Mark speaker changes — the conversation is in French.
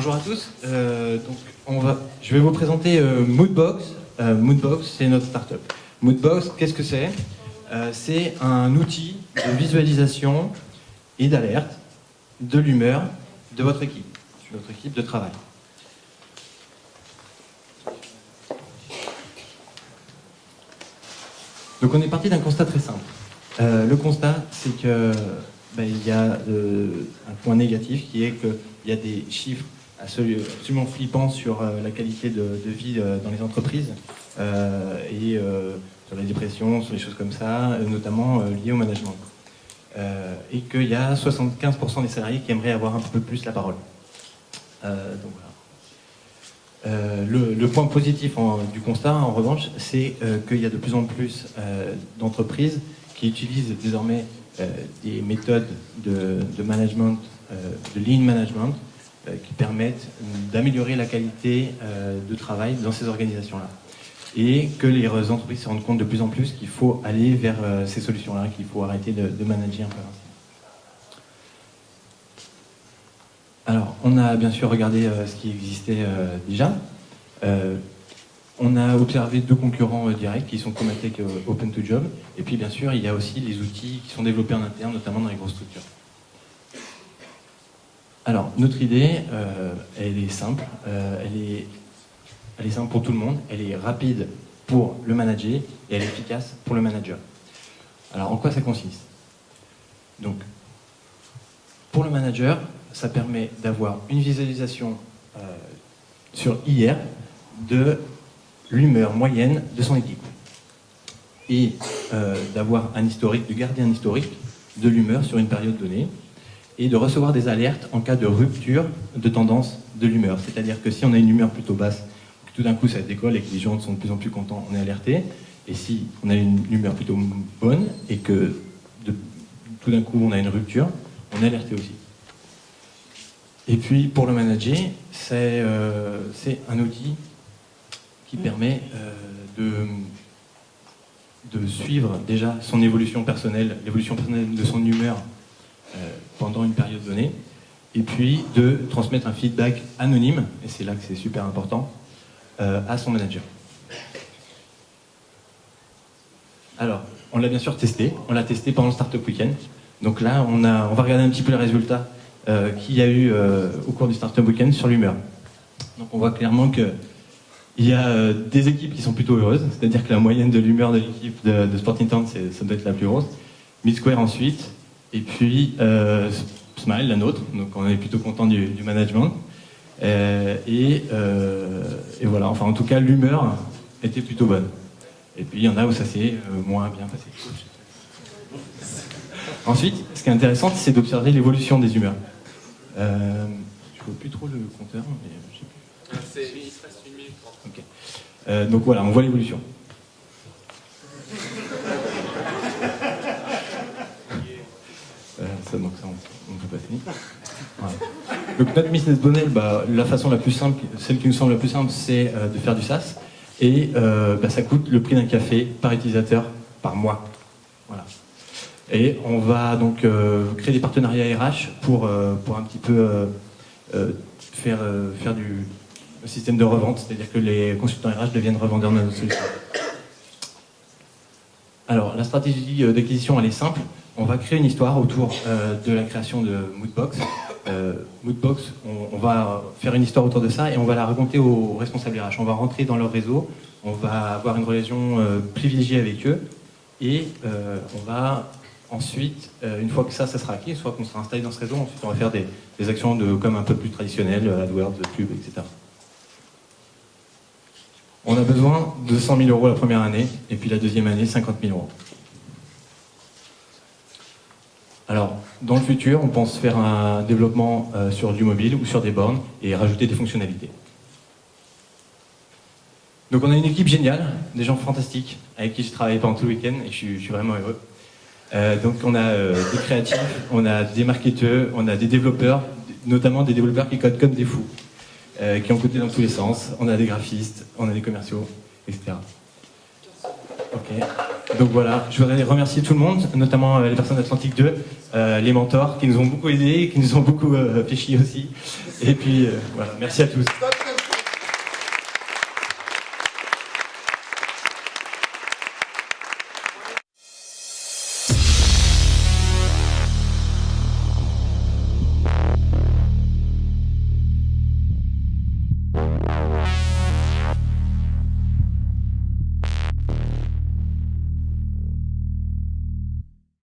Speaker 1: Bonjour à tous. Je vais vous présenter Moodbox. Moodbox, c'est notre startup. Moodbox, qu'est-ce que c'est? C'est un outil de visualisation et d'alerte de l'humeur de votre équipe de travail. Donc on est parti d'un constat très simple. Le constat, c'est que il y a un point négatif qui est qu'il y a des chiffres absolument flippants sur la qualité de vie dans les entreprises et sur la dépression, sur les choses comme ça, notamment liées au management. Et qu'il y a 75% des salariés qui aimeraient avoir un peu plus la parole. Donc voilà. Le point positif du constat, en revanche, c'est qu'il y a de plus en plus d'entreprises qui utilisent désormais des méthodes de management, de lean management, qui permettent d'améliorer la qualité de travail dans ces organisations-là. Et que les entreprises se rendent compte de plus en plus qu'il faut aller vers ces solutions-là, qu'il faut arrêter de manager un peu ainsi. Alors, on a bien sûr regardé ce qui existait déjà. On a observé deux concurrents directs qui sont Comatech et Open2Job. Et puis, bien sûr, il y a aussi les outils qui sont développés en interne, notamment dans les grosses structures. Alors, notre idée, elle est simple. Elle est simple pour tout le monde. Elle est rapide pour le manager et elle est efficace pour le manager. Alors, en quoi ça consiste? Donc, pour le manager, ça permet d'avoir une visualisation sur hier de l'humeur moyenne de son équipe et d'avoir un historique, de garder un historique de l'humeur sur une période donnée et de recevoir des alertes en cas de rupture de tendance de l'humeur. C'est-à-dire que si on a une humeur plutôt basse, que tout d'un coup ça décolle et que les gens sont de plus en plus contents, on est alerté. Et si on a une humeur plutôt bonne et que tout d'un coup on a une rupture, on est alerté aussi. Et puis pour le manager, c'est un outil qui permet de suivre déjà son évolution personnelle, l'évolution personnelle de son humeur pendant une période donnée, et puis de transmettre un feedback anonyme, et c'est là que c'est super important, à son manager. Alors, on l'a bien sûr testé, on l'a testé pendant le Startup Weekend. Donc là, on va regarder un petit peu les résultats qu'il y a eu au cours du Startup Weekend sur l'humeur. Donc on voit clairement qu'il y a des équipes qui sont plutôt heureuses, c'est-à-dire que la moyenne de l'humeur de l'équipe de Sporting Town, ça doit être la plus grosse. Midsquare ensuite, et puis Smile, la nôtre, donc on est plutôt content du management. Et voilà, enfin en tout cas l'humeur était plutôt bonne. Et puis il y en a où ça s'est moins bien passé. Ensuite, ce qui est intéressant, c'est d'observer l'évolution des humeurs. Je ne vois plus trop le compteur, mais je sais plus.
Speaker 2: Il se reste 1 minute 30.
Speaker 1: Okay. Donc voilà, on voit l'évolution. Donc ça, on peut passer. Voilà. Donc notre business model, la façon la plus simple, celle qui nous semble la plus simple, c'est de faire du SaaS. Et ça coûte le prix d'un café par utilisateur par mois. Voilà. Et on va donc créer des partenariats RH pour un petit peu faire du système de revente, c'est-à-dire que les consultants RH deviennent revendeurs de notre solution. Alors, la stratégie d'acquisition, elle est simple. On va créer une histoire autour de la création de Moodbox. Moodbox, on va faire une histoire autour de ça et on va la raconter aux responsables RH. On va rentrer dans leur réseau, on va avoir une relation privilégiée avec eux et on va ensuite, une fois que ça sera acquis, soit qu'on sera installé dans ce réseau, ensuite on va faire des actions comme un peu plus traditionnelles, AdWords, pub, etc. On a besoin de 100 000 € la première année et puis la deuxième année, 50 000 €. Alors, dans le futur, on pense faire un développement sur du mobile ou sur des bornes et rajouter des fonctionnalités. Donc on a une équipe géniale, des gens fantastiques, avec qui j'ai travaillé pendant tout le week-end et je suis vraiment heureux. Donc on a des créatifs, on a des marketeurs, on a des développeurs, notamment des développeurs qui codent comme des fous, qui ont codé dans tous les sens, on a des graphistes, on a des commerciaux, etc. Ok. Donc voilà, je voudrais remercier tout le monde, notamment les personnes d'Atlantique 2, les mentors qui nous ont beaucoup aidés, qui nous ont beaucoup fait chier aussi. Et puis voilà, merci à tous.